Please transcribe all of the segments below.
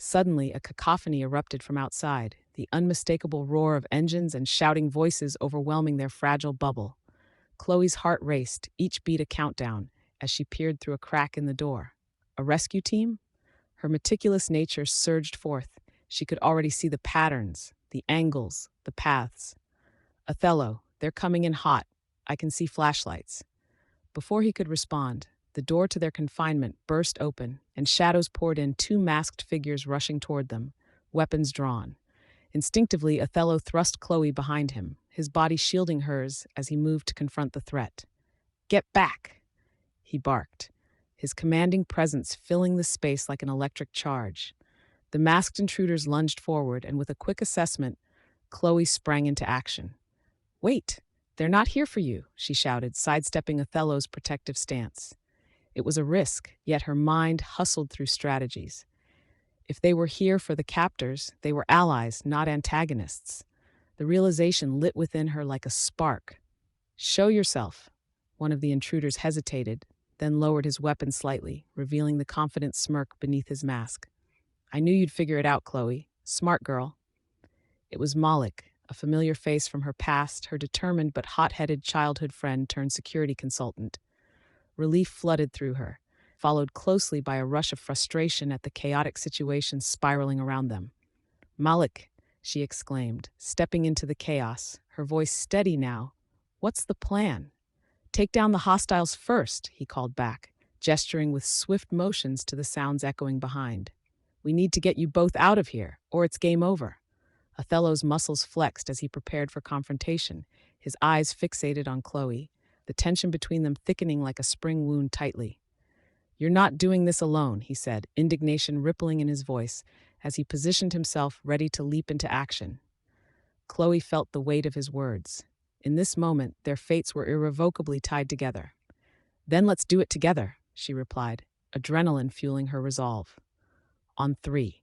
Suddenly, a cacophony erupted from outside, the unmistakable roar of engines and shouting voices overwhelming their fragile bubble. Chloe's heart raced, each beat a countdown, as she peered through a crack in the door. A rescue team? Her meticulous nature surged forth. She could already see the patterns, the angles, the paths. Othello, they're coming in hot. I can see flashlights. Before he could respond, the door to their confinement burst open, and shadows poured in, two masked figures rushing toward them, weapons drawn. Instinctively, Othello thrust Chloe behind him, his body shielding hers as he moved to confront the threat. "Get back!" he barked, his commanding presence filling the space like an electric charge. The masked intruders lunged forward, and with a quick assessment, Chloe sprang into action. "Wait! They're not here for you," she shouted, sidestepping Othello's protective stance. It was a risk, yet her mind hustled through strategies. If they were here for the captors, they were allies, not antagonists. The realization lit within her like a spark. "Show yourself." One of the intruders hesitated, then lowered his weapon slightly, revealing the confident smirk beneath his mask. "I knew you'd figure it out, Chloe. Smart girl." It was Malik, a familiar face from her past, her determined but hot-headed childhood friend turned security consultant. Relief flooded through her, followed closely by a rush of frustration at the chaotic situation spiraling around them. "Malik," she exclaimed, stepping into the chaos, her voice steady now. "What's the plan?" "Take down the hostiles first," he called back, gesturing with swift motions to the sounds echoing behind. "We need to get you both out of here, or it's game over." Othello's muscles flexed as he prepared for confrontation, his eyes fixated on Chloe, the tension between them thickening like a spring wound tightly. "You're not doing this alone," he said, indignation rippling in his voice as he positioned himself ready to leap into action. Chloe felt the weight of his words. In this moment, their fates were irrevocably tied together. "Then let's do it together," she replied, adrenaline fueling her resolve. "On three."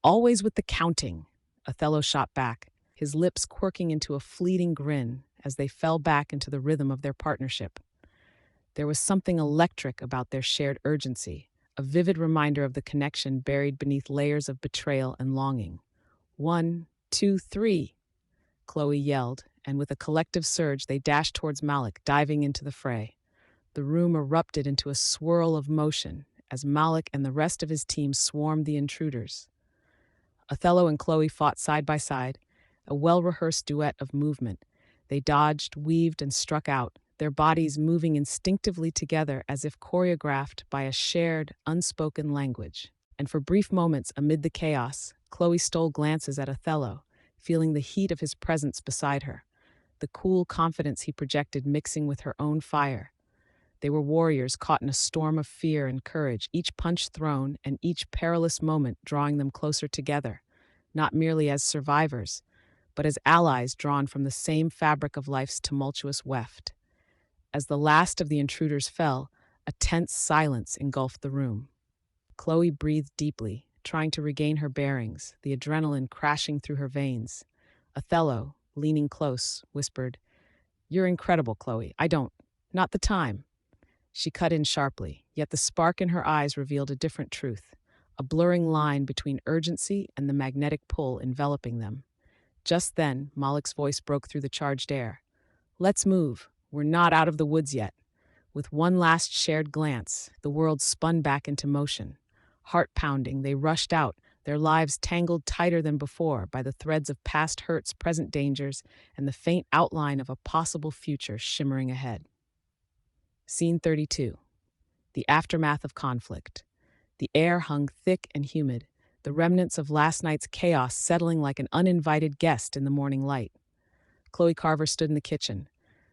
"Always with the counting," Othello shot back, his lips quirking into a fleeting grin as they fell back into the rhythm of their partnership. There was something electric about their shared urgency, a vivid reminder of the connection buried beneath layers of betrayal and longing. "1, 2, 3, Chloe yelled, and with a collective surge they dashed towards Malik, diving into the fray. The room erupted into a swirl of motion as Malik and the rest of his team swarmed the intruders. Othello and Chloe fought side by side, a well-rehearsed duet of movement. They dodged, weaved, and struck out, their bodies moving instinctively together as if choreographed by a shared, unspoken language. And for brief moments amid the chaos, Chloe stole glances at Othello, feeling the heat of his presence beside her, the cool confidence he projected mixing with her own fire. They were warriors caught in a storm of fear and courage, each punch thrown and each perilous moment drawing them closer together, not merely as survivors, but as allies drawn from the same fabric of life's tumultuous weft. As the last of the intruders fell, a tense silence engulfed the room. Chloe breathed deeply, trying to regain her bearings, the adrenaline crashing through her veins. Othello, leaning close, whispered, "You're incredible, Chloe. Not the time." She cut in sharply, yet the spark in her eyes revealed a different truth, a blurring line between urgency and the magnetic pull enveloping them. Just then, Malik's voice broke through the charged air. "Let's move. We're not out of the woods yet." With one last shared glance, the world spun back into motion. Heart pounding, they rushed out, their lives tangled tighter than before by the threads of past hurts, present dangers, and the faint outline of a possible future shimmering ahead. Scene 32. The aftermath of conflict. The air hung thick and humid, the remnants of last night's chaos settling like an uninvited guest in the morning light. Chloe Carver stood in the kitchen,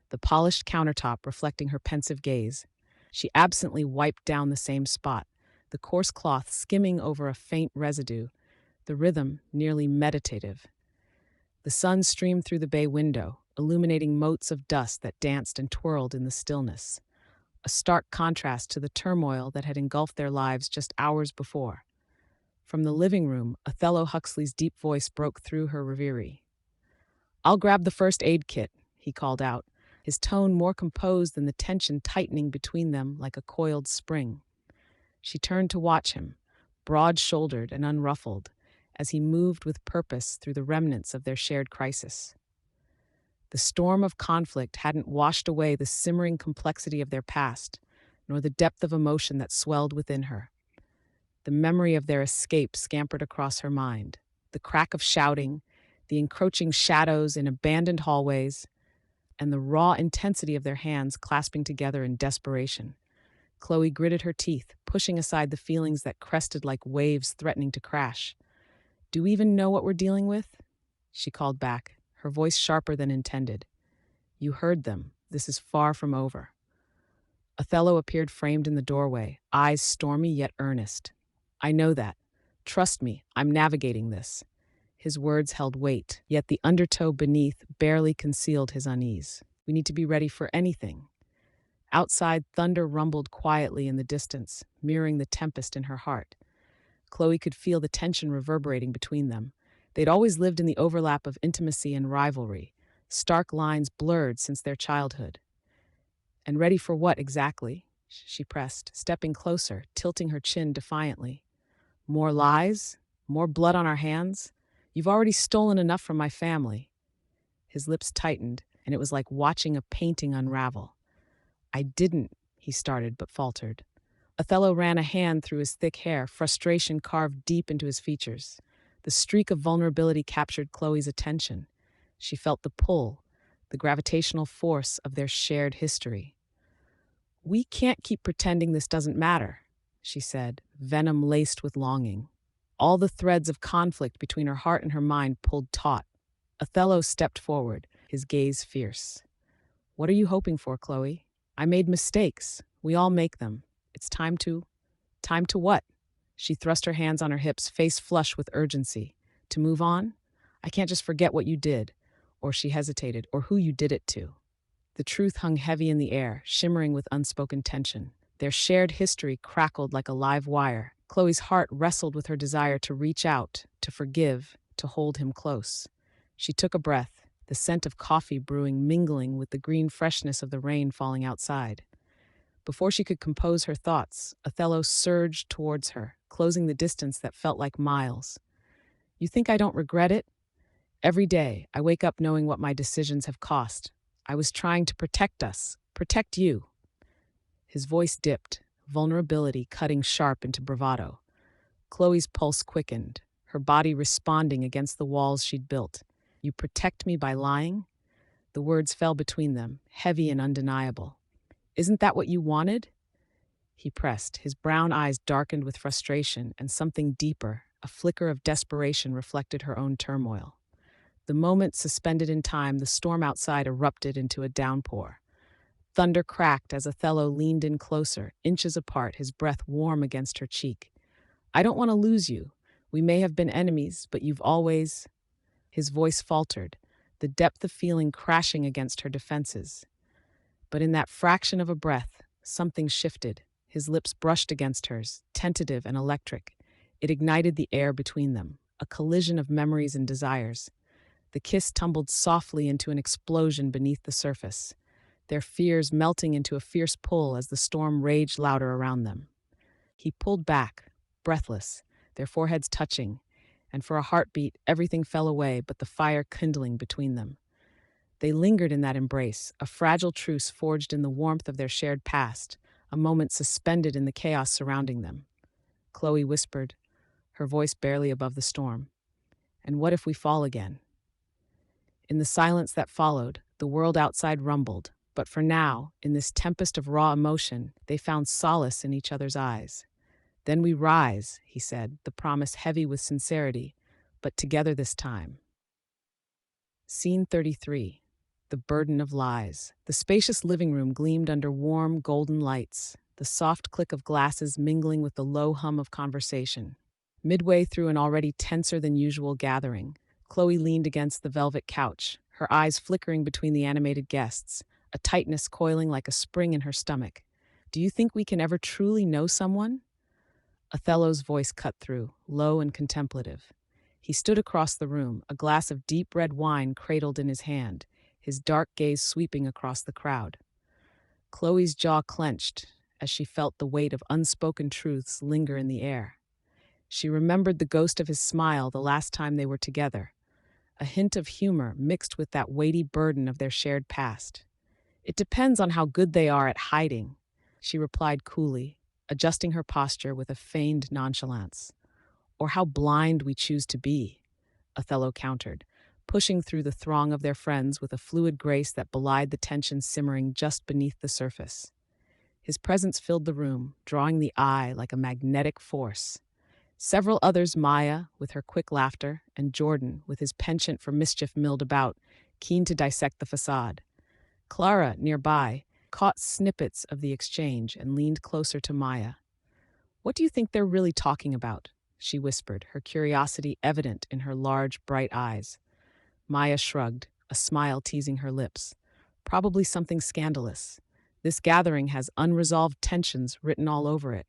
the polished countertop reflecting her pensive gaze. She absently wiped down the same spot, the coarse cloth skimming over a faint residue, the rhythm nearly meditative. The sun streamed through the bay window, illuminating motes of dust that danced and twirled in the stillness, a stark contrast to the turmoil that had engulfed their lives just hours before. From the living room, Othello Huxley's deep voice broke through her reverie. "I'll grab the first aid kit," he called out, his tone more composed than the tension tightening between them like a coiled spring. She turned to watch him, broad-shouldered and unruffled, as he moved with purpose through the remnants of their shared crisis. The storm of conflict hadn't washed away the simmering complexity of their past, nor the depth of emotion that swelled within her. The memory of their escape scampered across her mind. The crack of shouting, the encroaching shadows in abandoned hallways, and the raw intensity of their hands clasping together in desperation. Chloe gritted her teeth, pushing aside the feelings that crested like waves threatening to crash. "Do we even know what we're dealing with?" she called back, her voice sharper than intended. "You heard them. This is far from over." Othello appeared framed in the doorway, eyes stormy yet earnest. "I know that. Trust me, I'm navigating this." His words held weight, yet the undertow beneath barely concealed his unease. "We need to be ready for anything." Outside, thunder rumbled quietly in the distance, mirroring the tempest in her heart. Chloe could feel the tension reverberating between them. They'd always lived in the overlap of intimacy and rivalry, stark lines blurred since their childhood. "And ready for what exactly?" she pressed, stepping closer, tilting her chin defiantly. "More lies? More blood on our hands? You've already stolen enough from my family." His lips tightened, and it was like watching a painting unravel. "I didn't," he started, but faltered. Othello ran a hand through his thick hair, frustration carved deep into his features. The streak of vulnerability captured Chloe's attention. She felt the pull, the gravitational force of their shared history. "We can't keep pretending this doesn't matter," she said, venom laced with longing. All the threads of conflict between her heart and her mind pulled taut. Othello stepped forward, his gaze fierce. "What are you hoping for, Chloe? I made mistakes. We all make them. It's time to... Time to what?" She thrust her hands on her hips, face flush with urgency. "To move on? I can't just forget what you did." Or she hesitated, "or who you did it to." The truth hung heavy in the air, shimmering with unspoken tension. Their shared history crackled like a live wire. Chloe's heart wrestled with her desire to reach out, to forgive, to hold him close. She took a breath, the scent of coffee brewing mingling with the green freshness of the rain falling outside. Before she could compose her thoughts, Othello surged towards her, closing the distance that felt like miles. "You think I don't regret it? Every day, I wake up knowing what my decisions have cost. I was trying to protect us, protect you." His voice dipped, vulnerability cutting sharp into bravado. Chloe's pulse quickened, her body responding against the walls she'd built. "You protect me by lying?" The words fell between them, heavy and undeniable. "Isn't that what you wanted?" He pressed, his brown eyes darkened with frustration, and something deeper, a flicker of desperation, reflected her own turmoil. The moment suspended in time, the storm outside erupted into a downpour. Thunder cracked as Othello leaned in closer, inches apart, his breath warm against her cheek. "I don't want to lose you. We may have been enemies, but you've always..." His voice faltered, the depth of feeling crashing against her defenses. But in that fraction of a breath, something shifted. His lips brushed against hers, tentative and electric. It ignited the air between them, a collision of memories and desires. The kiss tumbled softly into an explosion beneath the surface, their fears melting into a fierce pull as the storm raged louder around them. He pulled back, breathless, their foreheads touching, and for a heartbeat, everything fell away but the fire kindling between them. They lingered in that embrace, a fragile truce forged in the warmth of their shared past, a moment suspended in the chaos surrounding them. Chloe whispered, her voice barely above the storm, "And what if we fall again?" In the silence that followed, the world outside rumbled, but for now, in this tempest of raw emotion, they found solace in each other's eyes. "Then we rise," he said, the promise heavy with sincerity, "but together this time." Scene 33. The Burden of Lies. The spacious living room gleamed under warm, golden lights, the soft click of glasses mingling with the low hum of conversation. Midway through an already tenser than usual gathering, Chloe leaned against the velvet couch, her eyes flickering between the animated guests, a tightness coiling like a spring in her stomach. "Do you think we can ever truly know someone?" Othello's voice cut through, low and contemplative. He stood across the room, a glass of deep red wine cradled in his hand, his dark gaze sweeping across the crowd. Chloe's jaw clenched as she felt the weight of unspoken truths linger in the air. She remembered the ghost of his smile the last time they were together, a hint of humor mixed with that weighty burden of their shared past. "It depends on how good they are at hiding," she replied coolly, adjusting her posture with a feigned nonchalance. "Or how blind we choose to be," Othello countered, pushing through the throng of their friends with a fluid grace that belied the tension simmering just beneath the surface. His presence filled the room, drawing the eye like a magnetic force. Several others, Maya, with her quick laughter, and Jordan, with his penchant for mischief, milled about, keen to dissect the facade. Clara, nearby, caught snippets of the exchange and leaned closer to Maya. "What do you think they're really talking about?" she whispered, her curiosity evident in her large, bright eyes. Maya shrugged, a smile teasing her lips. "Probably something scandalous. This gathering has unresolved tensions written all over it."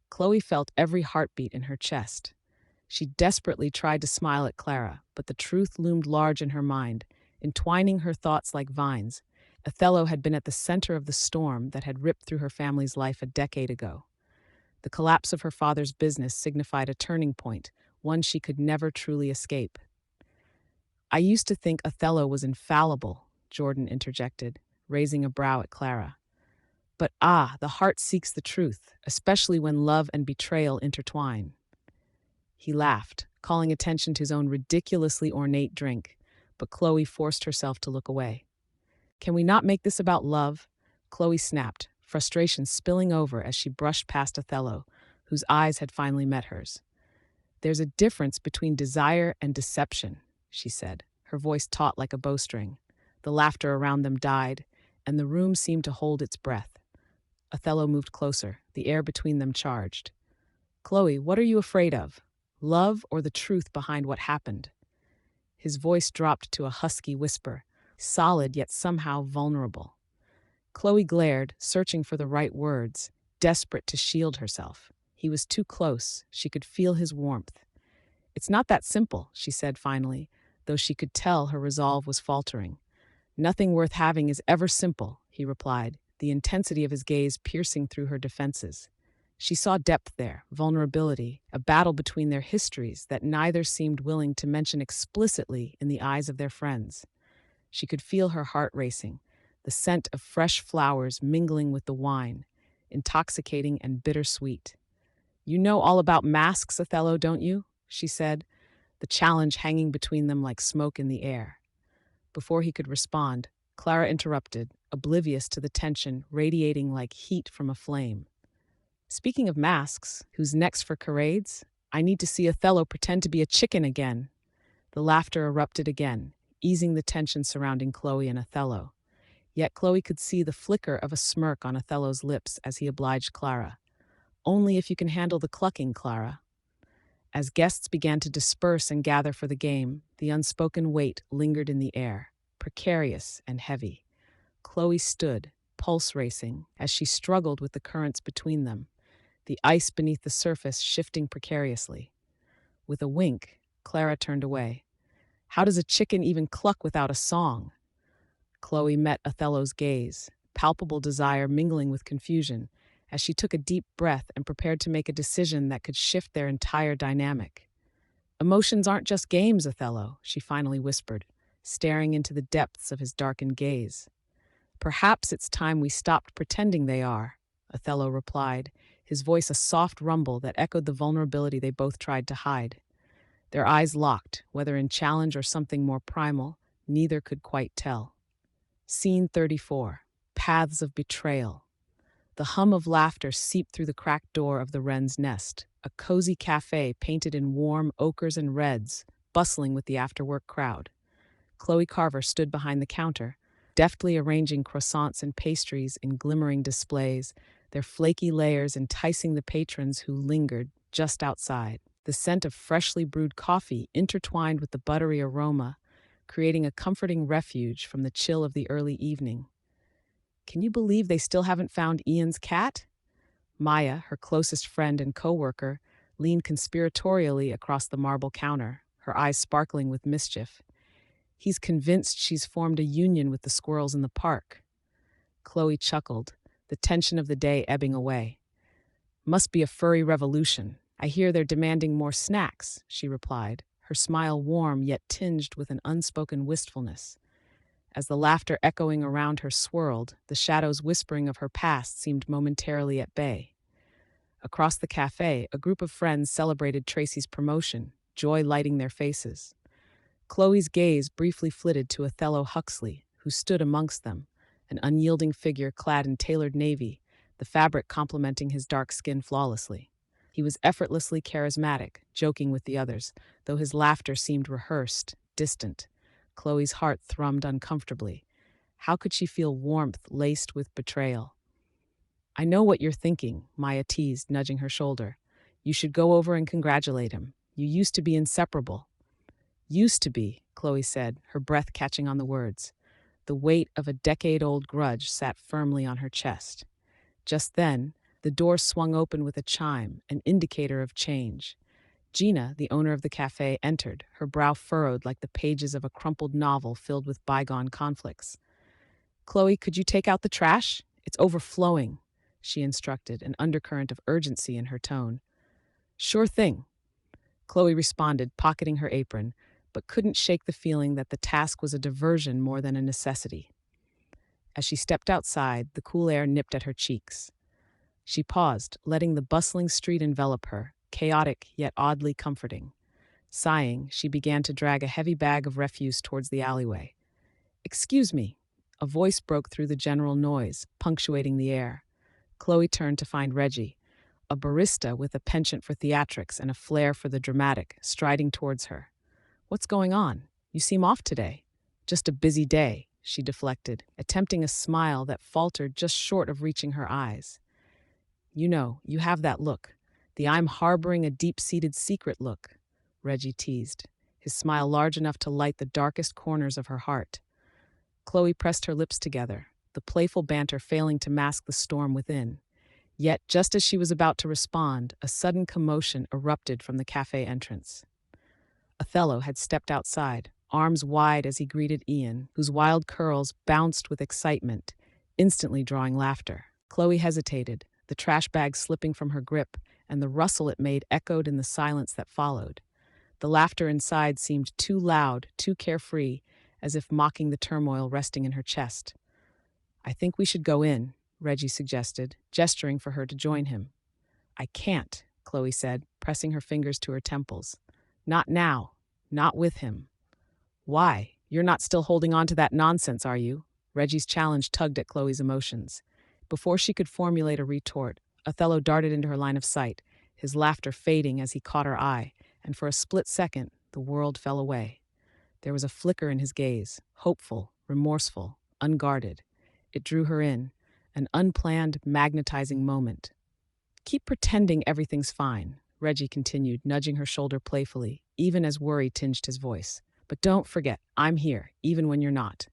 Chloe felt every heartbeat in her chest. She desperately tried to smile at Clara, but the truth loomed large in her mind, entwining her thoughts like vines. Othello had been at the center of the storm that had ripped through her family's life a decade ago. The collapse of her father's business signified a turning point, one she could never truly escape. "I used to think Othello was infallible," Jordan interjected, raising a brow at Clara. "But the heart seeks the truth, especially when love and betrayal intertwine." He laughed, calling attention to his own ridiculously ornate drink, but Chloe forced herself to look away. "Can we not make this about love?" Chloe snapped, frustration spilling over as she brushed past Othello, whose eyes had finally met hers. "There's a difference between desire and deception," she said, her voice taut like a bowstring. The laughter around them died, and the room seemed to hold its breath. Othello moved closer, the air between them charged. "Chloe, what are you afraid of? Love or the truth behind what happened?" His voice dropped to a husky whisper, solid yet somehow vulnerable. Chloe glared, searching for the right words, desperate to shield herself. He was too close. She could feel his warmth. "It's not that simple," she said finally, though she could tell her resolve was faltering. "Nothing worth having is ever simple," he replied, the intensity of his gaze piercing through her defenses. She saw depth there, vulnerability, a battle between their histories that neither seemed willing to mention explicitly in the eyes of their friends. She could feel her heart racing, the scent of fresh flowers mingling with the wine, intoxicating and bittersweet. "You know all about masks, Othello, don't you?" she said, the challenge hanging between them like smoke in the air. Before he could respond, Clara interrupted, oblivious to the tension radiating like heat from a flame. "Speaking of masks, who's next for charades? I need to see Othello pretend to be a chicken again." The laughter erupted again, easing the tension surrounding Chloe and Othello. Yet Chloe could see the flicker of a smirk on Othello's lips as he obliged Clara. "Only if you can handle the clucking, Clara." As guests began to disperse and gather for the game, the unspoken weight lingered in the air, precarious and heavy. Chloe stood, pulse racing, as she struggled with the currents between them, the ice beneath the surface shifting precariously. With a wink, Clara turned away. "How does a chicken even cluck without a song?" Chloe met Othello's gaze, palpable desire mingling with confusion, as she took a deep breath and prepared to make a decision that could shift their entire dynamic. "Emotions aren't just games, Othello," she finally whispered, staring into the depths of his darkened gaze. "Perhaps it's time we stopped pretending they are," Othello replied, his voice a soft rumble that echoed the vulnerability they both tried to hide. Their eyes locked, whether in challenge or something more primal, neither could quite tell. Scene 34. Paths of Betrayal. The hum of laughter seeped through the cracked door of the wren's nest, a cozy cafe painted in warm ochres and reds, bustling with the after-work crowd. Chloe Carver stood behind the counter, deftly arranging croissants and pastries in glimmering displays, their flaky layers enticing the patrons who lingered just outside. The scent of freshly brewed coffee intertwined with the buttery aroma, creating a comforting refuge from the chill of the early evening. "Can you believe they still haven't found Ian's cat?" Maya, her closest friend and co-worker, leaned conspiratorially across the marble counter, her eyes sparkling with mischief. "He's convinced she's formed a union with the squirrels in the park." Chloe chuckled, the tension of the day ebbing away. "Must be a furry revolution," I hear they're demanding more snacks, she replied, her smile warm yet tinged with an unspoken wistfulness. As the laughter echoing around her swirled, the shadows whispering of her past seemed momentarily at bay. Across the cafe, a group of friends celebrated Tracy's promotion, joy lighting their faces. Chloe's gaze briefly flitted to Othello Huxley, who stood amongst them, an unyielding figure clad in tailored navy, the fabric complementing his dark skin flawlessly. He was effortlessly charismatic, joking with the others, though his laughter seemed rehearsed, distant. Chloe's heart thrummed uncomfortably. How could she feel warmth laced with betrayal? I know what you're thinking, Maya teased, nudging her shoulder. You should go over and congratulate him. You used to be inseparable. Used to be, Chloe said, her breath catching on the words. The weight of a decade-old grudge sat firmly on her chest. Just then, the door swung open with a chime, an indicator of change. Gina, the owner of the cafe, entered, her brow furrowed like the pages of a crumpled novel filled with bygone conflicts. Chloe, could you take out the trash? It's overflowing, she instructed, an undercurrent of urgency in her tone. Sure thing, Chloe responded, pocketing her apron, but couldn't shake the feeling that the task was a diversion more than a necessity. As she stepped outside, the cool air nipped at her cheeks. She paused, letting the bustling street envelop her, chaotic yet oddly comforting. Sighing, she began to drag a heavy bag of refuse towards the alleyway. Excuse me. A voice broke through the general noise, punctuating the air. Chloe turned to find Reggie, a barista with a penchant for theatrics and a flair for the dramatic, striding towards her. What's going on? You seem off today. Just a busy day, she deflected, attempting a smile that faltered just short of reaching her eyes. You know, you have that look. The I'm harboring a deep-seated secret look, Reggie teased, his smile large enough to light the darkest corners of her heart. Chloe pressed her lips together, the playful banter failing to mask the storm within. Yet, just as she was about to respond, a sudden commotion erupted from the cafe entrance. Othello had stepped outside, arms wide as he greeted Ian, whose wild curls bounced with excitement, instantly drawing laughter. Chloe hesitated, the trash bag slipping from her grip, and the rustle it made echoed in the silence that followed. The laughter inside seemed too loud, too carefree, as if mocking the turmoil resting in her chest. I think we should go in, Reggie suggested, gesturing for her to join him. I can't, Chloe said, pressing her fingers to her temples. Not now. Not with him. Why? You're not still holding on to that nonsense, are you? Reggie's challenge tugged at Chloe's emotions. Before she could formulate a retort, Othello darted into her line of sight, his laughter fading as he caught her eye, and for a split second, the world fell away. There was a flicker in his gaze, hopeful, remorseful, unguarded. It drew her in, an unplanned, magnetizing moment. Keep pretending everything's fine, Reggie continued, nudging her shoulder playfully, even as worry tinged his voice. But don't forget, I'm here, even when you're not.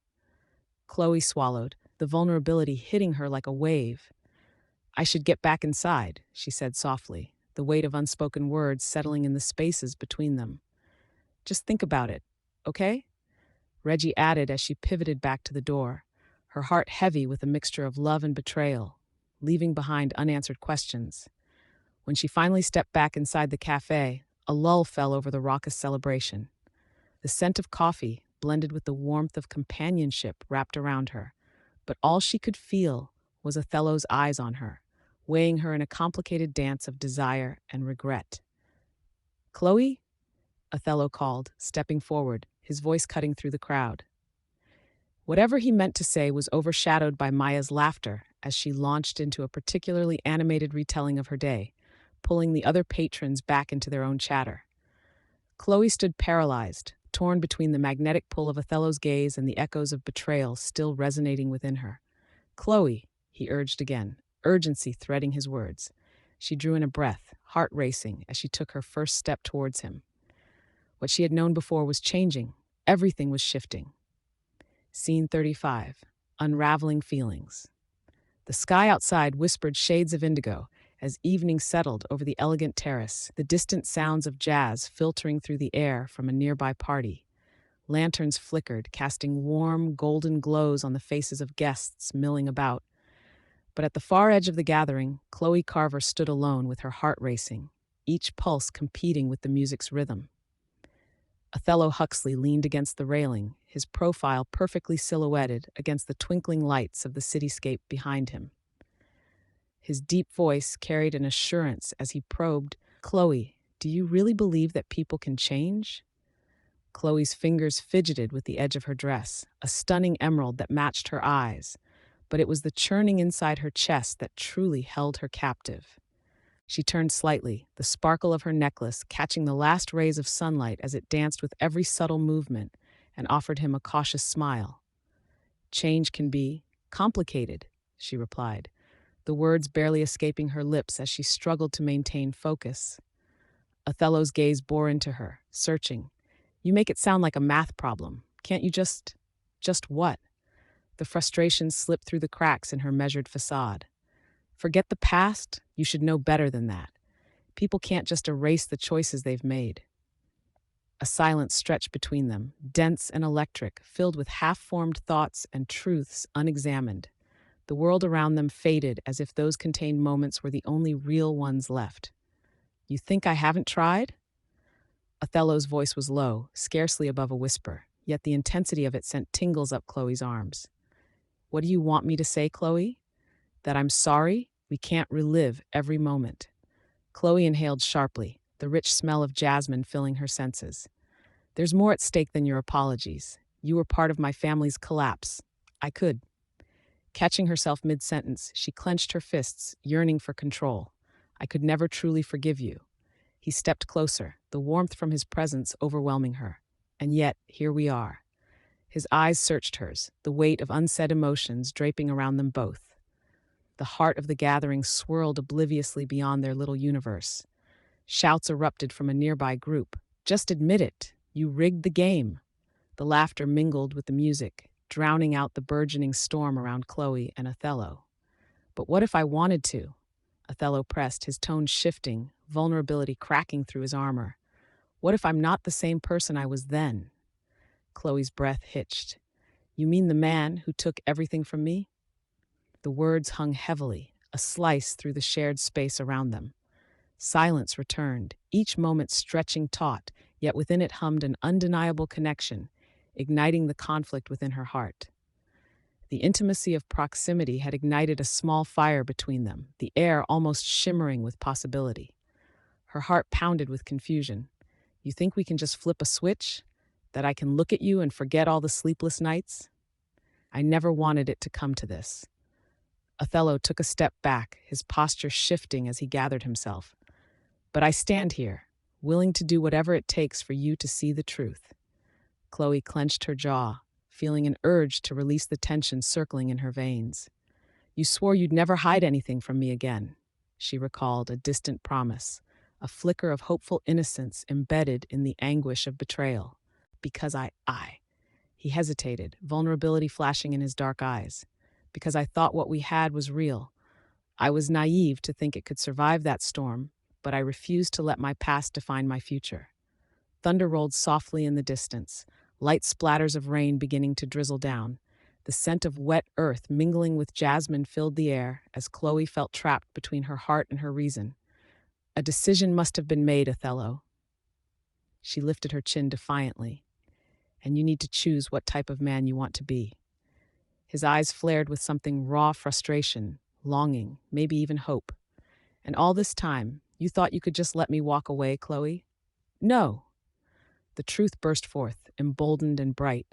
Chloe swallowed, the vulnerability hitting her like a wave. I should get back inside, she said softly, the weight of unspoken words settling in the spaces between them. Just think about it, okay? Reggie added as she pivoted back to the door, her heart heavy with a mixture of love and betrayal, leaving behind unanswered questions. When she finally stepped back inside the cafe, a lull fell over the raucous celebration. The scent of coffee, blended with the warmth of companionship, wrapped around her, but all she could feel was Othello's eyes on her, weighing her in a complicated dance of desire and regret. Chloe? Othello called, stepping forward, his voice cutting through the crowd. Whatever he meant to say was overshadowed by Maya's laughter as she launched into a particularly animated retelling of her day, pulling the other patrons back into their own chatter. Chloe stood paralyzed, torn between the magnetic pull of Othello's gaze and the echoes of betrayal still resonating within her. Chloe, he urged again, urgency threading his words. She drew in a breath, heart racing, as she took her first step towards him. What she had known before was changing. Everything was shifting. Scene 35. Unraveling Feelings. The sky outside whispered shades of indigo as evening settled over the elegant terrace, the distant sounds of jazz filtering through the air from a nearby party. Lanterns flickered, casting warm, golden glows on the faces of guests milling about. But at the far edge of the gathering, Chloe Carver stood alone with her heart racing. each pulse competing with the music's rhythm. Othello Huxley leaned against the railing, his profile perfectly silhouetted against the twinkling lights of the cityscape behind him. His deep voice carried an assurance as he probed, "Chloe, do you really believe that people can change?" Chloe's fingers fidgeted with the edge of her dress, a stunning emerald that matched her eyes, but it was the churning inside her chest that truly held her captive. She turned slightly, the sparkle of her necklace catching the last rays of sunlight as it danced with every subtle movement, and offered him a cautious smile. "Change can be complicated," she replied, the words barely escaping her lips as she struggled to maintain focus. Othello's gaze bore into her, searching. "You make it sound like a math problem. Can't you just... what?" The frustration slipped through the cracks in her measured facade. "Forget the past? You should know better than that. People can't just erase the choices they've made." A silence stretched between them, dense and electric, filled with half-formed thoughts and truths unexamined. The world around them faded as if those contained moments were the only real ones left. "You think I haven't tried?" Othello's voice was low, scarcely above a whisper, yet the intensity of it sent tingles up Chloe's arms. "What do you want me to say, Chloe? That I'm sorry? We can't relive every moment." Chloe inhaled sharply, the rich smell of jasmine filling her senses. "There's more at stake than your apologies. You were part of my family's collapse. I could." Catching herself mid-sentence, she clenched her fists, yearning for control. "I could never truly forgive you." He stepped closer, the warmth from his presence overwhelming her. "And yet, here we are." His eyes searched hers, the weight of unsaid emotions draping around them both. The heart of the gathering swirled obliviously beyond their little universe. Shouts erupted from a nearby group. "Just admit it. You rigged the game." The laughter mingled with the music, drowning out the burgeoning storm around Chloe and Othello. "But what if I wanted to?" Othello pressed, his tone shifting, vulnerability cracking through his armor. "What if I'm not the same person I was then?" Chloe's breath hitched. "You mean the man who took everything from me?" The words hung heavily, a slice through the shared space around them. Silence returned, each moment stretching taut, yet within it hummed an undeniable connection, igniting the conflict within her heart. The intimacy of proximity had ignited a small fire between them, the air almost shimmering with possibility. Her heart pounded with confusion. "You think we can just flip a switch? That I can look at you and forget all the sleepless nights?" "I never wanted it to come to this." Othello took a step back, his posture shifting as he gathered himself. "But I stand here, willing to do whatever it takes for you to see the truth." Chloe clenched her jaw, feeling an urge to release the tension circling in her veins. "You swore you'd never hide anything from me again," she recalled, a distant promise, a flicker of hopeful innocence embedded in the anguish of betrayal. "Because I." He hesitated, vulnerability flashing in his dark eyes. "Because I thought what we had was real. I was naive to think it could survive that storm, but I refused to let my past define my future." Thunder rolled softly in the distance, light splatters of rain beginning to drizzle down. The scent of wet earth mingling with jasmine filled the air as Chloe felt trapped between her heart and her reason. "A decision must have been made, Othello." She lifted her chin defiantly. "And you need to choose what type of man you want to be." His eyes flared with something raw frustration, longing, maybe even hope. "And all this time, you thought you could just let me walk away, Chloe?" "No." The truth burst forth, emboldened and bright.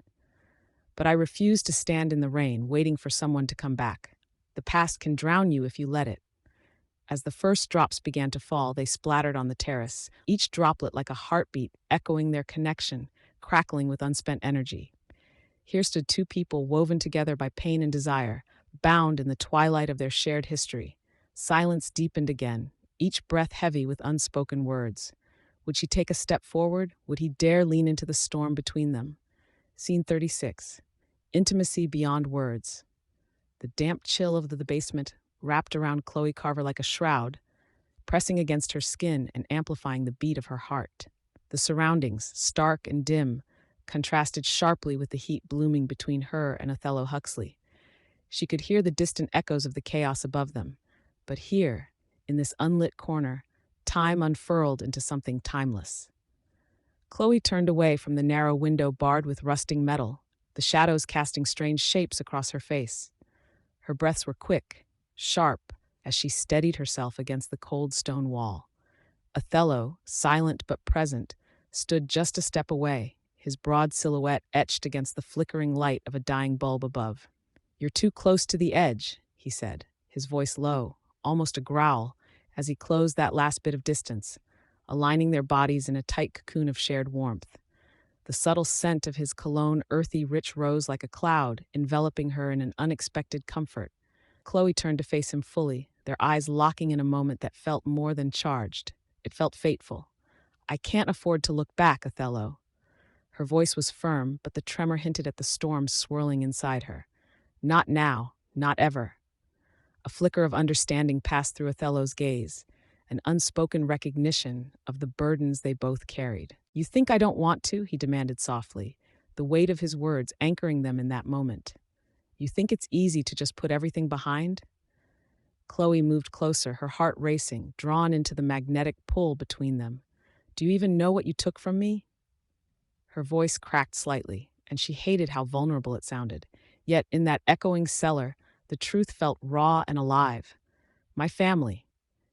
"But I refuse to stand in the rain, waiting for someone to come back. The past can drown you if you let it." As the first drops began to fall, they splattered on the terrace, each droplet like a heartbeat, echoing their connection, crackling with unspent energy. Here stood two people woven together by pain and desire, bound in the twilight of their shared history. Silence deepened again, each breath heavy with unspoken words. Would she take a step forward? Would he dare lean into the storm between them? Scene 36. Intimacy beyond words. The damp chill of the basement wrapped around Chloe Carver like a shroud, pressing against her skin and amplifying the beat of her heart. The surroundings, stark and dim, contrasted sharply with the heat blooming between her and Othello Huxley. She could hear the distant echoes of the chaos above them. But here, in this unlit corner, time unfurled into something timeless. Chloe turned away from the narrow window barred with rusting metal, the shadows casting strange shapes across her face. Her breaths were quick, sharp, as she steadied herself against the cold stone wall. Othello, silent but present, stood just a step away, his broad silhouette etched against the flickering light of a dying bulb above. "You're too close to the edge," he said, his voice low, almost a growl, as he closed that last bit of distance, aligning their bodies in a tight cocoon of shared warmth. The subtle scent of his cologne, earthy, rich, rose like a cloud, enveloping her in an unexpected comfort. Chloe turned to face him fully, their eyes locking in a moment that felt more than charged. It felt fateful. "I can't afford to look back, Othello." Her voice was firm, but the tremor hinted at the storm swirling inside her. "Not now, not ever." A flicker of understanding passed through Othello's gaze, an unspoken recognition of the burdens they both carried. "You think I don't want to?" he demanded softly, the weight of his words anchoring them in that moment. "You think it's easy to just put everything behind?" Chloe moved closer, her heart racing, drawn into the magnetic pull between them. "Do you even know what you took from me?" Her voice cracked slightly, and she hated how vulnerable it sounded. Yet, in that echoing cellar, the truth felt raw and alive. "My family."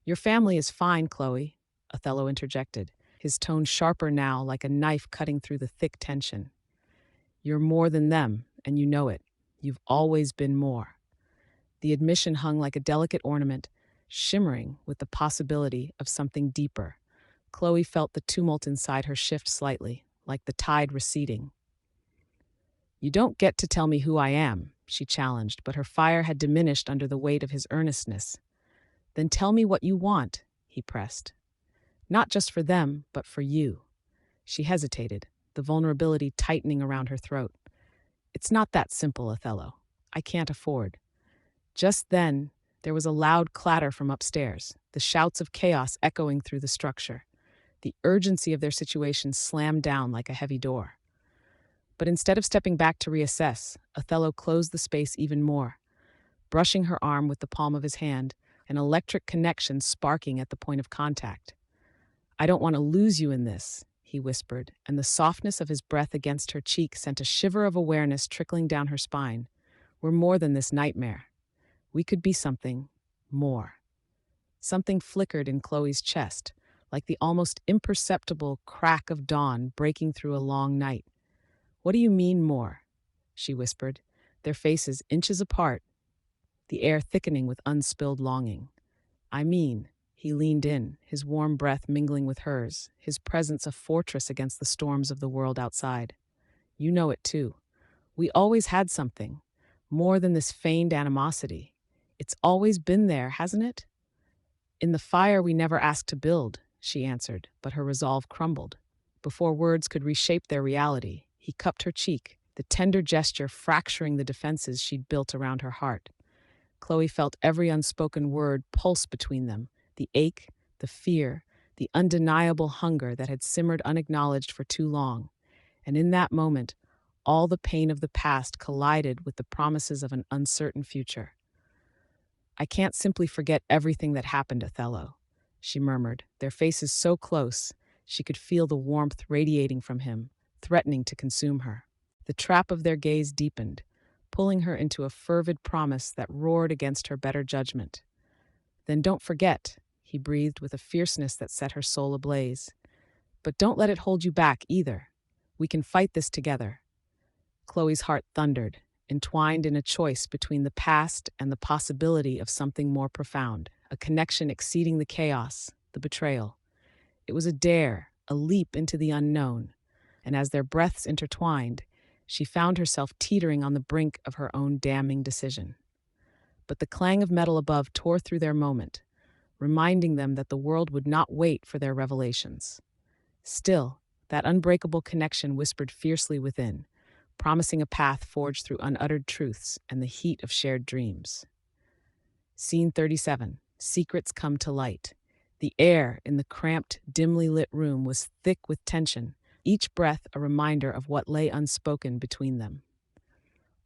"Your family is fine, Chloe," Othello interjected, his tone sharper now, like a knife cutting through the thick tension. "You're more than them, and you know it. You've always been more." The admission hung like a delicate ornament, shimmering with the possibility of something deeper. Chloe felt the tumult inside her shift slightly, like the tide receding. "You don't get to tell me who I am," she challenged, but her fire had diminished under the weight of his earnestness. "Then tell me what you want," he pressed. "Not just for them, but for you." She hesitated, the vulnerability tightening around her throat. "It's not that simple, Othello. I can't afford." Just then, there was a loud clatter from upstairs, the shouts of chaos echoing through the structure. The urgency of their situation slammed down like a heavy door. But instead of stepping back to reassess, Othello closed the space even more, brushing her arm with the palm of his hand, an electric connection sparking at the point of contact. "I don't want to lose you in this," he whispered, and the softness of his breath against her cheek sent a shiver of awareness trickling down her spine. "We're more than this nightmare. We could be something more." Something flickered in Chloe's chest, like the almost imperceptible crack of dawn breaking through a long night. "What do you mean more?" she whispered, their faces inches apart, the air thickening with unspilled longing. "I mean," he leaned in, his warm breath mingling with hers, his presence a fortress against the storms of the world outside. "You know it too. We always had something, more than this feigned animosity. It's always been there, hasn't it?" "In the fire we never asked to build," she answered, but her resolve crumbled. Before words could reshape their reality, he cupped her cheek, the tender gesture fracturing the defenses she'd built around her heart. Chloe felt every unspoken word pulse between them, the ache, the fear, the undeniable hunger that had simmered unacknowledged for too long. And in that moment, all the pain of the past collided with the promises of an uncertain future. "I can't simply forget everything that happened, Othello," she murmured, their faces so close she could feel the warmth radiating from him, threatening to consume her. The trap of their gaze deepened, pulling her into a fervid promise that roared against her better judgment. "Then don't forget," he breathed with a fierceness that set her soul ablaze. "But don't let it hold you back either. We can fight this together." Chloe's heart thundered, entwined in a choice between the past and the possibility of something more profound, a connection exceeding the chaos, the betrayal. It was a dare, a leap into the unknown, and as their breaths intertwined, she found herself teetering on the brink of her own damning decision. But the clang of metal above tore through their moment, reminding them that the world would not wait for their revelations. Still, that unbreakable connection whispered fiercely within, promising a path forged through unuttered truths and the heat of shared dreams. Scene 37. Secrets come to light. The air in the cramped, dimly lit room was thick with tension, each breath a reminder of what lay unspoken between them.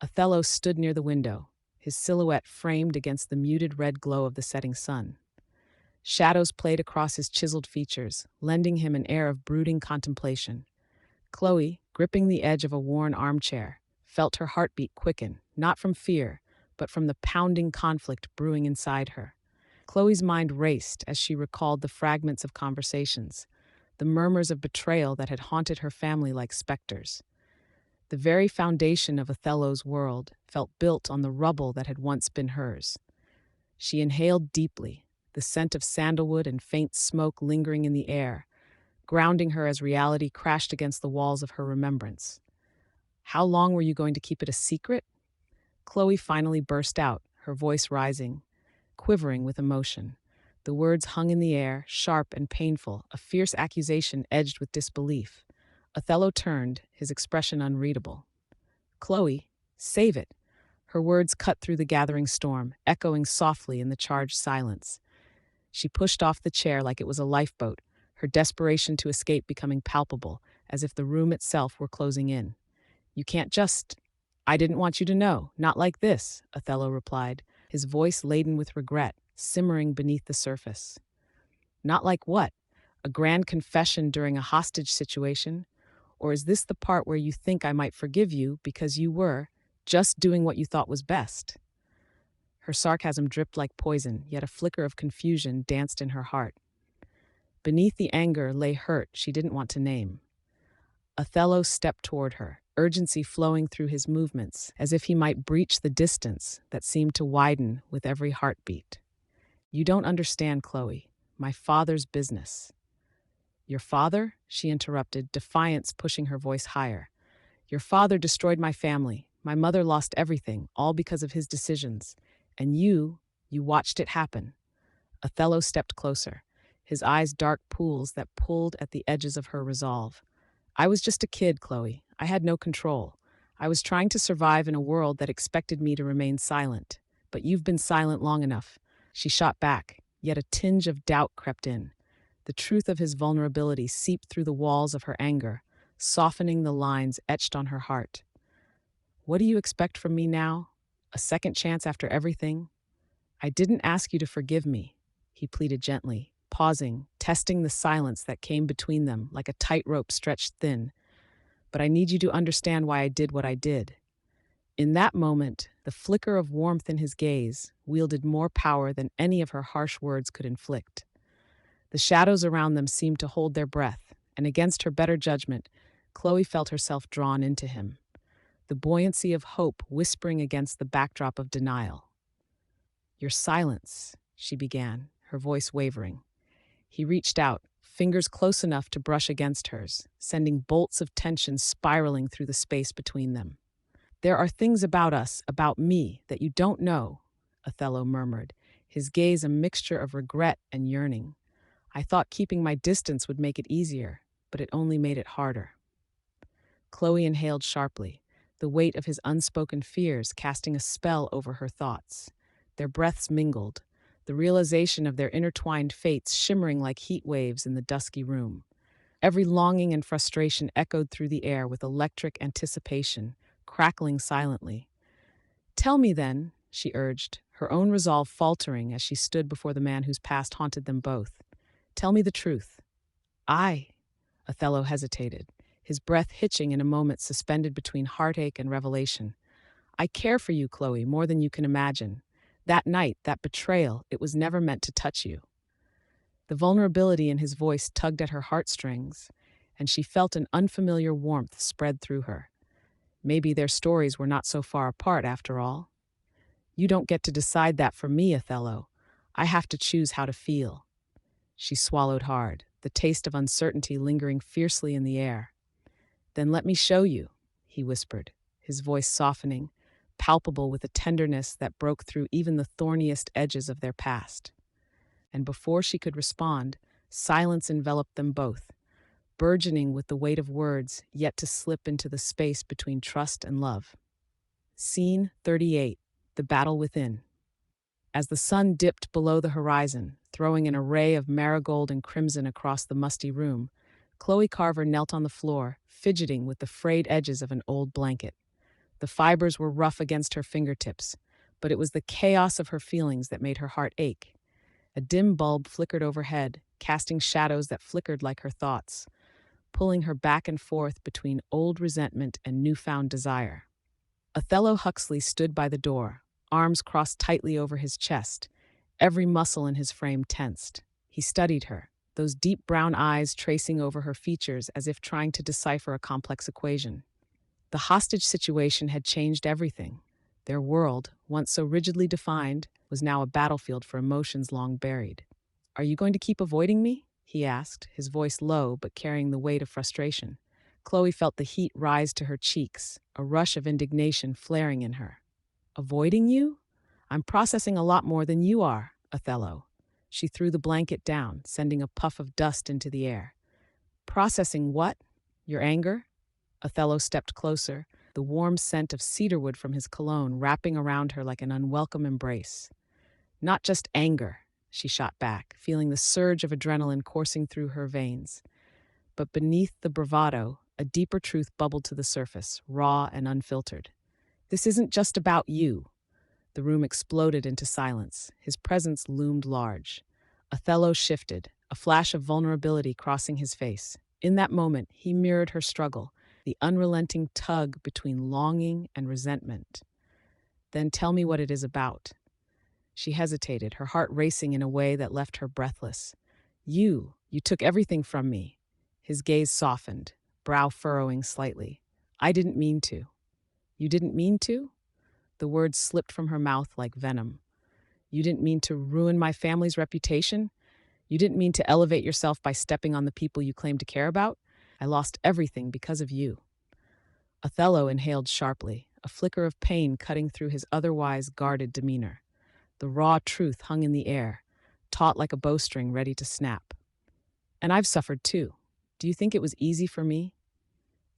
Othello stood near the window, his silhouette framed against the muted red glow of the setting sun. Shadows played across his chiseled features, lending him an air of brooding contemplation. Chloe, gripping the edge of a worn armchair, felt her heartbeat quicken, not from fear, but from the pounding conflict brewing inside her. Chloe's mind raced as she recalled the fragments of conversations, the murmurs of betrayal that had haunted her family like specters. The very foundation of Othello's world felt built on the rubble that had once been hers. She inhaled deeply, the scent of sandalwood and faint smoke lingering in the air, grounding her as reality crashed against the walls of her remembrance. How long were you going to keep it a secret? Chloe finally burst out, her voice rising, quivering with emotion. The words hung in the air, sharp and painful, a fierce accusation edged with disbelief. Othello turned, his expression unreadable. Chloe, save it. Her words cut through the gathering storm, echoing softly in the charged silence. She pushed off the chair like it was a lifeboat, her desperation to escape becoming palpable, as if the room itself were closing in. You can't just... I didn't want you to know, not like this, Othello replied, his voice laden with regret, simmering beneath the surface. Not like what? A grand confession during a hostage situation? Or is this the part where you think I might forgive you because you were just doing what you thought was best? Her sarcasm dripped like poison, yet a flicker of confusion danced in her heart. Beneath the anger lay hurt she didn't want to name. Othello stepped toward her, urgency flowing through his movements, as if he might breach the distance that seemed to widen with every heartbeat. You don't understand, Chloe. My father's business. Your father? She interrupted, defiance pushing her voice higher. Your father destroyed my family. My mother lost everything, all because of his decisions. And you watched it happen. Othello stepped closer, his eyes dark pools that pulled at the edges of her resolve. I was just a kid, Chloe. I had no control. I was trying to survive in a world that expected me to remain silent. But you've been silent long enough. She shot back, yet a tinge of doubt crept in. The truth of his vulnerability seeped through the walls of her anger, softening the lines etched on her heart. What do you expect from me now? A second chance after everything? I didn't ask you to forgive me, he pleaded gently, pausing, testing the silence that came between them like a tightrope stretched thin. But I need you to understand why I did what I did. In that moment, the flicker of warmth in his gaze wielded more power than any of her harsh words could inflict. The shadows around them seemed to hold their breath, and against her better judgment, Chloe felt herself drawn into him, the buoyancy of hope whispering against the backdrop of denial. Your silence, she began, her voice wavering. He reached out, fingers close enough to brush against hers, sending bolts of tension spiraling through the space between them. There are things about us, about me, that you don't know, Othello murmured, his gaze a mixture of regret and yearning. I thought keeping my distance would make it easier, but it only made it harder. Chloe inhaled sharply, the weight of his unspoken fears casting a spell over her thoughts. Their breaths mingled, the realization of their intertwined fates shimmering like heat waves in the dusky room. Every longing and frustration echoed through the air with electric anticipation, crackling silently. Tell me then, she urged, her own resolve faltering as she stood before the man whose past haunted them both. Tell me the truth. Othello hesitated, his breath hitching in a moment suspended between heartache and revelation. I care for you, Chloe, more than you can imagine. That night, that betrayal, it was never meant to touch you. The vulnerability in his voice tugged at her heartstrings, and she felt an unfamiliar warmth spread through her. Maybe their stories were not so far apart after all. You don't get to decide that for me, Othello. I have to choose how to feel. She swallowed hard, the taste of uncertainty lingering fiercely in the air. Then let me show you, he whispered, his voice softening, palpable with a tenderness that broke through even the thorniest edges of their past. And before she could respond, silence enveloped them both, burgeoning with the weight of words yet to slip into the space between trust and love. Scene 38, The Battle Within. As the sun dipped below the horizon, throwing an array of marigold and crimson across the musty room, Chloe Carver knelt on the floor, fidgeting with the frayed edges of an old blanket. The fibers were rough against her fingertips, but it was the chaos of her feelings that made her heart ache. A dim bulb flickered overhead, casting shadows that flickered like her thoughts, pulling her back and forth between old resentment and newfound desire. Othello Huxley stood by the door, arms crossed tightly over his chest, every muscle in his frame tensed. He studied her, those deep brown eyes tracing over her features as if trying to decipher a complex equation. The hostage situation had changed everything. Their world, once so rigidly defined, was now a battlefield for emotions long buried. "Are you going to keep avoiding me?" he asked, his voice low but carrying the weight of frustration. Chloe felt the heat rise to her cheeks, a rush of indignation flaring in her. "Avoiding you? I'm processing a lot more than you are, Othello." She threw the blanket down, sending a puff of dust into the air. "Processing what? Your anger?" Othello stepped closer, the warm scent of cedarwood from his cologne wrapping around her like an unwelcome embrace. "Not just anger," she shot back, feeling the surge of adrenaline coursing through her veins. But beneath the bravado, a deeper truth bubbled to the surface, raw and unfiltered. "This isn't just about you." The room exploded into silence. His presence loomed large. Othello shifted, a flash of vulnerability crossing his face. In that moment, he mirrored her struggle, the unrelenting tug between longing and resentment. "Then tell me what it is about." She hesitated, her heart racing in a way that left her breathless. You took everything from me." His gaze softened, brow furrowing slightly. "I didn't mean to." "You didn't mean to?" The words slipped from her mouth like venom. "You didn't mean to ruin my family's reputation? You didn't mean to elevate yourself by stepping on the people you claim to care about? I lost everything because of you." Othello inhaled sharply, a flicker of pain cutting through his otherwise guarded demeanor. The raw truth hung in the air, taut like a bowstring ready to snap. "And I've suffered too. Do you think it was easy for me?"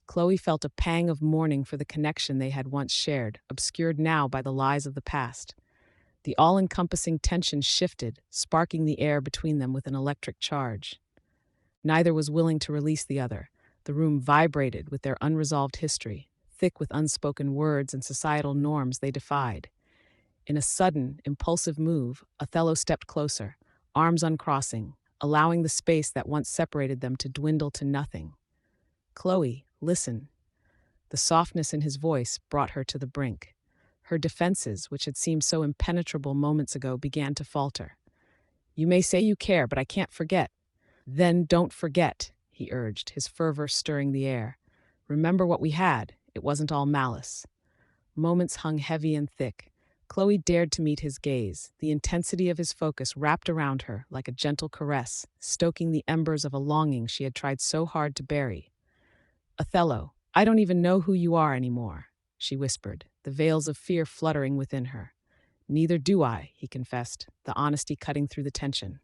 Chloe felt a pang of mourning for the connection they had once shared, obscured now by the lies of the past. The all-encompassing tension shifted, sparking the air between them with an electric charge. Neither was willing to release the other. The room vibrated with their unresolved history, thick with unspoken words and societal norms they defied. In a sudden, impulsive move, Othello stepped closer, arms uncrossing, allowing the space that once separated them to dwindle to nothing. "Chloe, listen." The softness in his voice brought her to the brink. Her defenses, which had seemed so impenetrable moments ago, began to falter. "You may say you care, but I can't forget." "Then don't forget," he urged, his fervor stirring the air. "Remember what we had. It wasn't all malice." Moments hung heavy and thick. Chloe dared to meet his gaze, the intensity of his focus wrapped around her like a gentle caress, stoking the embers of a longing she had tried so hard to bury. "Othello, I don't even know who you are anymore," she whispered, the veils of fear fluttering within her. "Neither do I," he confessed, the honesty cutting through the tension.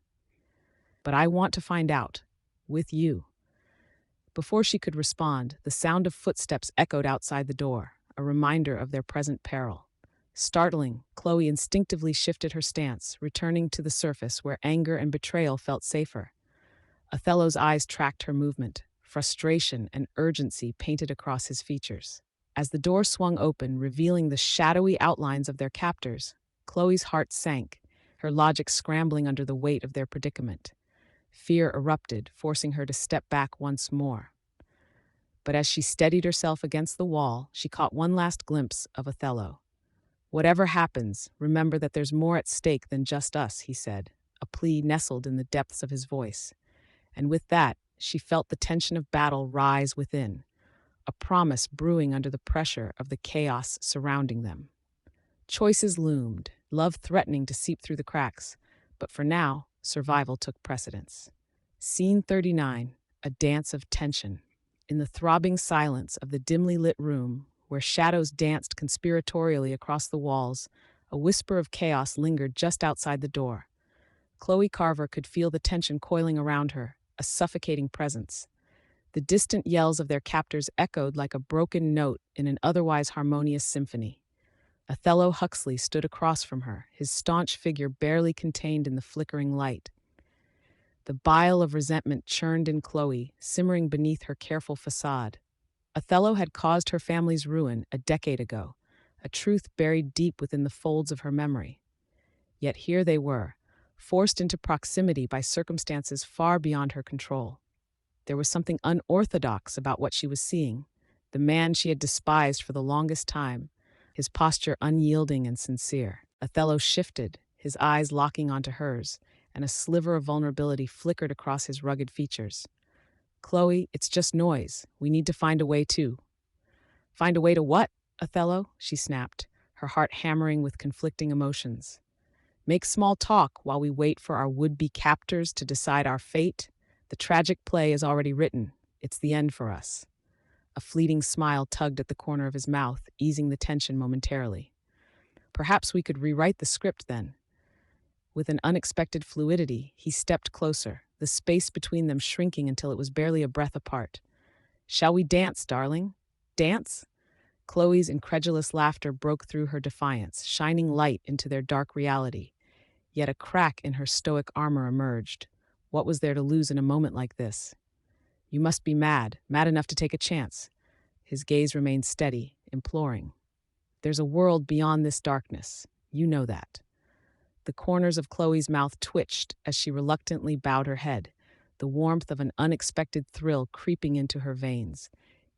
"But I want to find out. With you." Before she could respond, the sound of footsteps echoed outside the door, a reminder of their present peril. Startling, Chloe instinctively shifted her stance, returning to the surface where anger and betrayal felt safer. Othello's eyes tracked her movement, frustration and urgency painted across his features. As the door swung open, revealing the shadowy outlines of their captors, Chloe's heart sank, her logic scrambling under the weight of their predicament. Fear erupted, forcing her to step back once more. But as she steadied herself against the wall, she caught one last glimpse of Othello. "Whatever happens, remember that there's more at stake than just us," he said, a plea nestled in the depths of his voice. And with that, she felt the tension of battle rise within, a promise brewing under the pressure of the chaos surrounding them. Choices loomed, love threatening to seep through the cracks, but for now, survival took precedence. Scene 39, a dance of tension. In the throbbing silence of the dimly lit room, where shadows danced conspiratorially across the walls, a whisper of chaos lingered just outside the door. Chloe Carver could feel the tension coiling around her, a suffocating presence. The distant yells of their captors echoed like a broken note in an otherwise harmonious symphony. Othello Huxley stood across from her, his staunch figure barely contained in the flickering light. The bile of resentment churned in Chloe, simmering beneath her careful facade. Othello had caused her family's ruin a decade ago, a truth buried deep within the folds of her memory. Yet here they were, forced into proximity by circumstances far beyond her control. There was something unorthodox about what she was seeing. The man she had despised for the longest time, his posture unyielding and sincere. Othello shifted, his eyes locking onto hers, and a sliver of vulnerability flickered across his rugged features. Chloe, it's just noise. We need to find a way to. Find a way to what, Othello? She snapped, her heart hammering with conflicting emotions. Make small talk while we wait for our would-be captors to decide our fate. The tragic play is already written. It's the end for us. A fleeting smile tugged at the corner of his mouth, easing the tension momentarily. Perhaps we could rewrite the script then. With an unexpected fluidity, he stepped closer, the space between them shrinking until it was barely a breath apart. Shall we dance, darling? Dance? Chloe's incredulous laughter broke through her defiance, shining light into their dark reality. Yet a crack in her stoic armor emerged. What was there to lose in a moment like this? You must be mad enough to take a chance. His gaze remained steady, imploring. There's a world beyond this darkness. You know that. The corners of Chloe's mouth twitched as she reluctantly bowed her head, the warmth of an unexpected thrill creeping into her veins.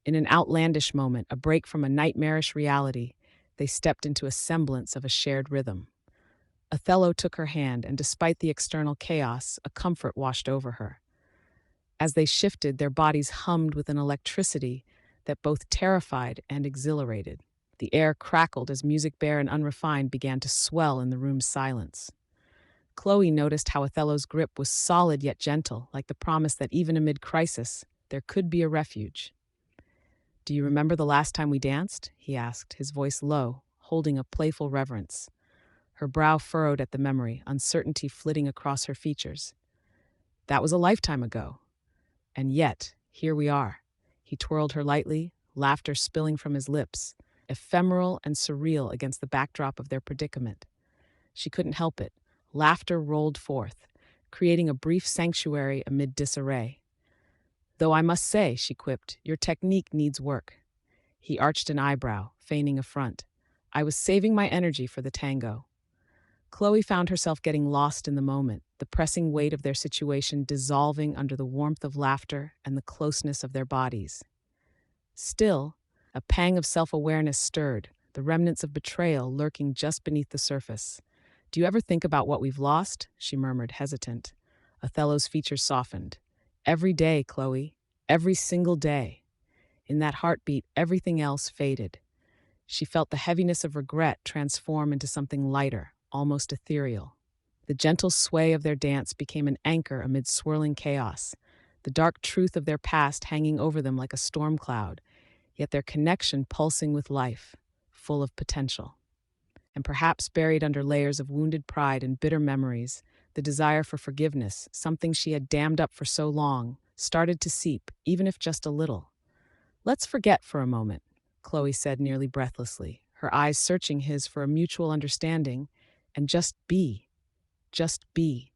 In an outlandish moment, a break from a nightmarish reality, they stepped into a semblance of a shared rhythm. Othello took her hand, and despite the external chaos, a comfort washed over her. As they shifted, their bodies hummed with an electricity that both terrified and exhilarated. The air crackled as music bare and unrefined began to swell in the room's silence. Chloe noticed how Othello's grip was solid yet gentle, like the promise that even amid crisis, there could be a refuge. Do you remember the last time we danced? He asked, his voice low, holding a playful reverence. Her brow furrowed at the memory, uncertainty flitting across her features. That was a lifetime ago. And yet, here we are. He twirled her lightly, laughter spilling from his lips, ephemeral and surreal against the backdrop of their predicament. She couldn't help it. Laughter rolled forth, creating a brief sanctuary amid disarray. Though I must say, she quipped, your technique needs work. He arched an eyebrow, feigning affront. I was saving my energy for the tango. Chloe found herself getting lost in the moment, the pressing weight of their situation dissolving under the warmth of laughter and the closeness of their bodies. Still, a pang of self-awareness stirred, the remnants of betrayal lurking just beneath the surface. Do you ever think about what we've lost? She murmured, hesitant. Othello's features softened. Every day, Chloe. Every single day. In that heartbeat, everything else faded. She felt the heaviness of regret transform into something lighter, almost ethereal. The gentle sway of their dance became an anchor amid swirling chaos, the dark truth of their past hanging over them like a storm cloud, yet their connection pulsing with life, full of potential. And perhaps buried under layers of wounded pride and bitter memories, the desire for forgiveness, something she had dammed up for so long, started to seep, even if just a little. Let's forget for a moment, Chloe said nearly breathlessly, her eyes searching his for a mutual understanding, and just be. Just be.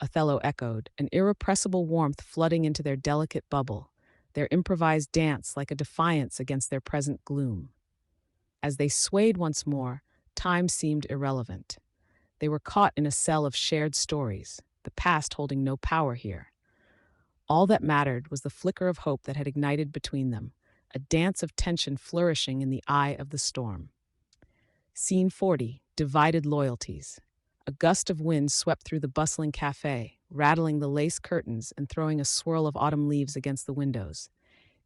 Othello echoed, an irrepressible warmth flooding into their delicate bubble, their improvised dance like a defiance against their present gloom. As they swayed once more, time seemed irrelevant. They were caught in a cell of shared stories, the past holding no power here. All that mattered was the flicker of hope that had ignited between them, a dance of tension flourishing in the eye of the storm. Scene 40, Divided Loyalties. A gust of wind swept through the bustling cafe, rattling the lace curtains and throwing a swirl of autumn leaves against the windows.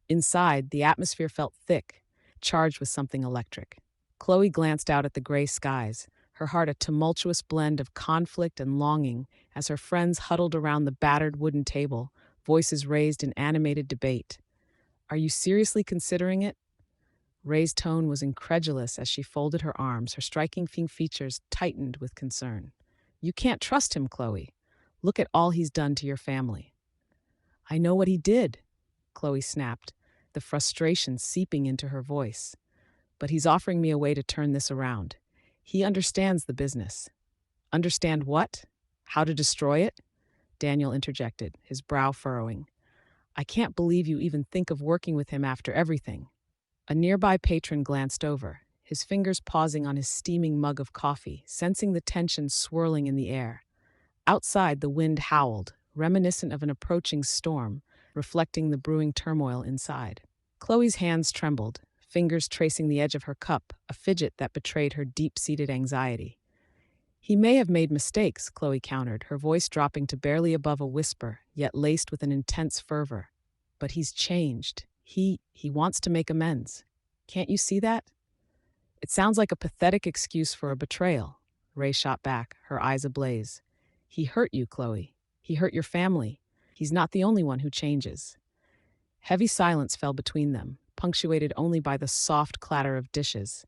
Inside, the atmosphere felt thick, charged with something electric. Chloe glanced out at the gray skies, her heart a tumultuous blend of conflict and longing as her friends huddled around the battered wooden table, voices raised in animated debate. Are you seriously considering it? Ray's tone was incredulous as she folded her arms, her striking features tightened with concern. You can't trust him, Chloe. Look at all he's done to your family. I know what he did, Chloe snapped, the frustration seeping into her voice. But he's offering me a way to turn this around. He understands the business. Understand what? How to destroy it? Daniel interjected, his brow furrowing. I can't believe you even think of working with him after everything. A nearby patron glanced over, his fingers pausing on his steaming mug of coffee, sensing the tension swirling in the air. Outside, the wind howled, reminiscent of an approaching storm, reflecting the brewing turmoil inside. Chloe's hands trembled, fingers tracing the edge of her cup, a fidget that betrayed her deep-seated anxiety. He may have made mistakes, Chloe countered, her voice dropping to barely above a whisper, yet laced with an intense fervor. But he's changed. He wants to make amends. Can't you see that? It sounds like a pathetic excuse for a betrayal, Ray shot back, her eyes ablaze. He hurt you, Chloe. He hurt your family. He's not the only one who changes. Heavy silence fell between them, punctuated only by the soft clatter of dishes.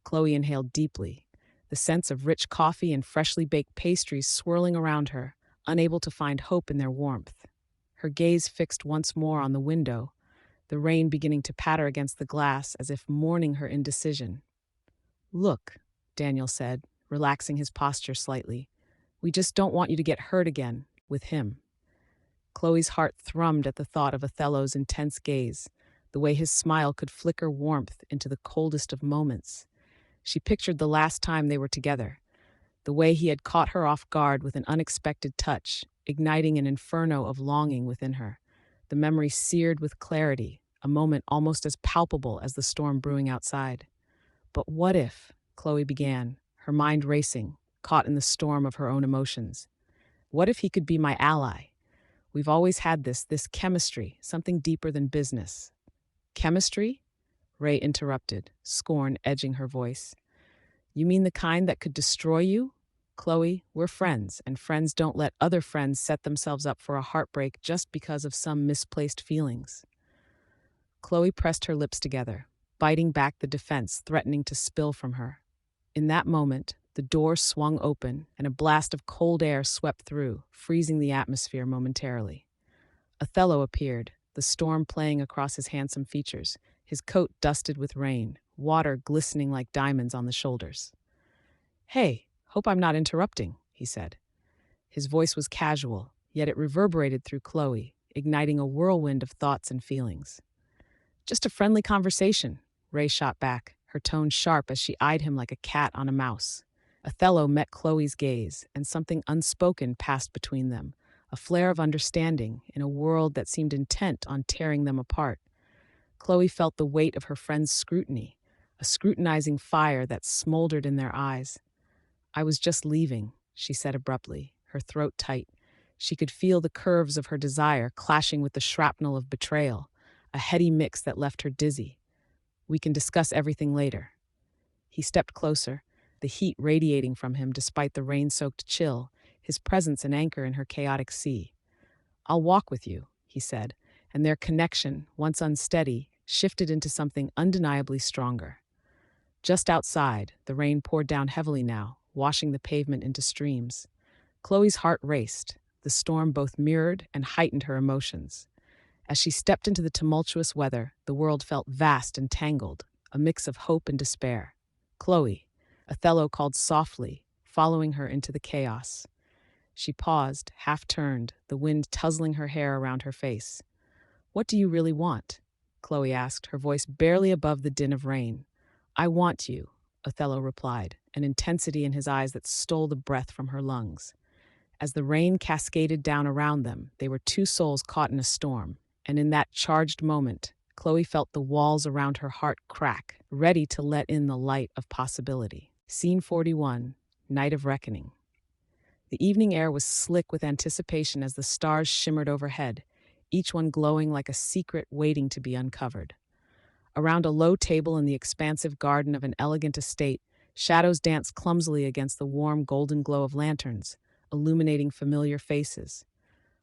Chloe inhaled deeply, the sense of rich coffee and freshly baked pastries swirling around her, unable to find hope in their warmth. Her gaze fixed once more on the window, the rain beginning to patter against the glass as if mourning her indecision. Look, Daniel said, relaxing his posture slightly. We just don't want you to get hurt again, with him. Chloe's heart thrummed at the thought of Othello's intense gaze, the way his smile could flicker warmth into the coldest of moments. She pictured the last time they were together, the way he had caught her off guard with an unexpected touch, igniting an inferno of longing within her. The memory seared with clarity, a moment almost as palpable as the storm brewing outside. But what if, Chloe began, her mind racing, caught in the storm of her own emotions. What if he could be my ally? We've always had this chemistry, something deeper than business. Chemistry? Ray interrupted, scorn edging her voice. You mean the kind that could destroy you? Chloe, we're friends, and friends don't let other friends set themselves up for a heartbreak just because of some misplaced feelings. Chloe pressed her lips together, biting back the defense threatening to spill from her. In that moment, the door swung open and a blast of cold air swept through, freezing the atmosphere momentarily. Othello appeared, the storm playing across his handsome features, his coat dusted with rain, water glistening like diamonds on the shoulders. Hey, hope I'm not interrupting, he said. His voice was casual, yet it reverberated through Chloe, igniting a whirlwind of thoughts and feelings. Just a friendly conversation, Ray shot back, her tone sharp as she eyed him like a cat on a mouse. Othello met Chloe's gaze, and something unspoken passed between them, a flare of understanding in a world that seemed intent on tearing them apart. Chloe felt the weight of her friend's scrutiny, a scrutinizing fire that smoldered in their eyes. I was just leaving, she said abruptly, her throat tight. She could feel the curves of her desire clashing with the shrapnel of betrayal, a heady mix that left her dizzy. We can discuss everything later. He stepped closer, the heat radiating from him despite the rain-soaked chill, his presence an anchor in her chaotic sea. I'll walk with you, he said, and their connection, once unsteady, shifted into something undeniably stronger. Just outside, the rain poured down heavily now, washing the pavement into streams. Chloe's heart raced. The storm both mirrored and heightened her emotions. As she stepped into the tumultuous weather, the world felt vast and tangled, a mix of hope and despair. Chloe, Othello called softly, following her into the chaos. She paused, half-turned, the wind tussling her hair around her face. What do you really want? Chloe asked, her voice barely above the din of rain. I want you, Othello replied, an intensity in his eyes that stole the breath from her lungs. As the rain cascaded down around them, they were two souls caught in a storm, and in that charged moment, Chloe felt the walls around her heart crack, ready to let in the light of possibility. Scene 41, Night of Reckoning. The evening air was slick with anticipation as the stars shimmered overhead, each one glowing like a secret waiting to be uncovered. Around a low table in the expansive garden of an elegant estate, shadows danced clumsily against the warm golden glow of lanterns, illuminating familiar faces.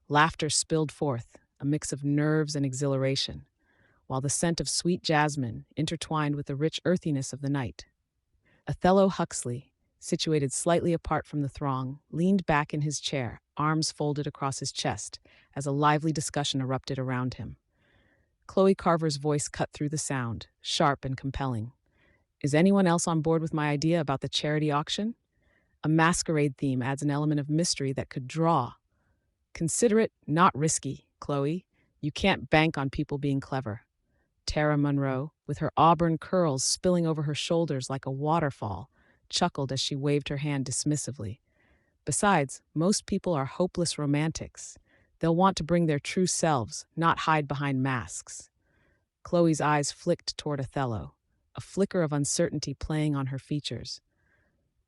Laughter spilled forth, a mix of nerves and exhilaration, while the scent of sweet jasmine intertwined with the rich earthiness of the night. Othello Huxley, situated slightly apart from the throng, leaned back in his chair, arms folded across his chest, as a lively discussion erupted around him. Chloe Carver's voice cut through the sound, sharp and compelling. Is anyone else on board with my idea about the charity auction? A masquerade theme adds an element of mystery that could draw. Consider it not risky, Chloe. You can't bank on people being clever. Tara Monroe, with her auburn curls spilling over her shoulders like a waterfall, chuckled as she waved her hand dismissively. Besides, most people are hopeless romantics. They'll want to bring their true selves, not hide behind masks. Chloe's eyes flicked toward Othello, a flicker of uncertainty playing on her features.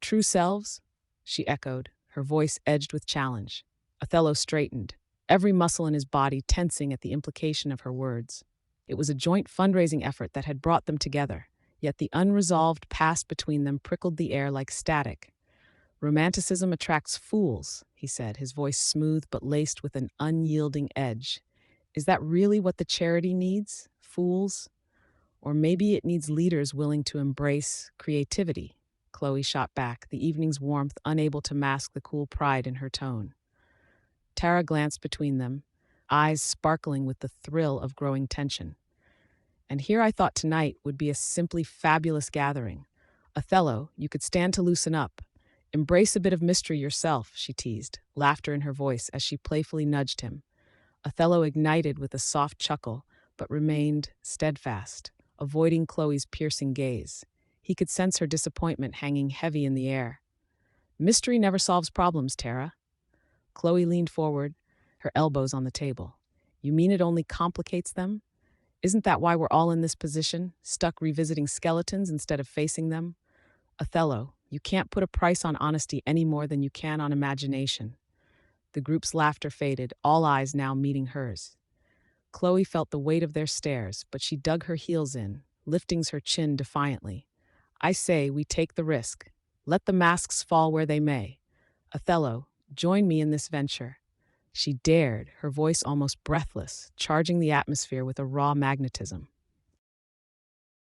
True selves? She echoed, her voice edged with challenge. Othello straightened, every muscle in his body tensing at the implication of her words. It was a joint fundraising effort that had brought them together, yet the unresolved past between them prickled the air like static. Romanticism attracts fools, he said, his voice smooth but laced with an unyielding edge. Is that really what the charity needs? Fools? Or maybe it needs leaders willing to embrace creativity. Chloe shot back, the evening's warmth unable to mask the cool pride in her tone. Tara glanced between them, eyes sparkling with the thrill of growing tension. And here I thought tonight would be a simply fabulous gathering. Othello, you could stand to loosen up. Embrace a bit of mystery yourself, she teased, laughter in her voice as she playfully nudged him. Othello ignited with a soft chuckle, but remained steadfast, avoiding Chloe's piercing gaze. He could sense her disappointment hanging heavy in the air. Mystery never solves problems, Tara. Chloe leaned forward, her elbows on the table. You mean it only complicates them? Isn't that why we're all in this position, stuck revisiting skeletons instead of facing them? Othello, you can't put a price on honesty any more than you can on imagination. The group's laughter faded, all eyes now meeting hers. Chloe felt the weight of their stares, but she dug her heels in, lifting her chin defiantly. I say we take the risk. Let the masks fall where they may. Othello, join me in this venture. She dared, her voice almost breathless, charging the atmosphere with a raw magnetism.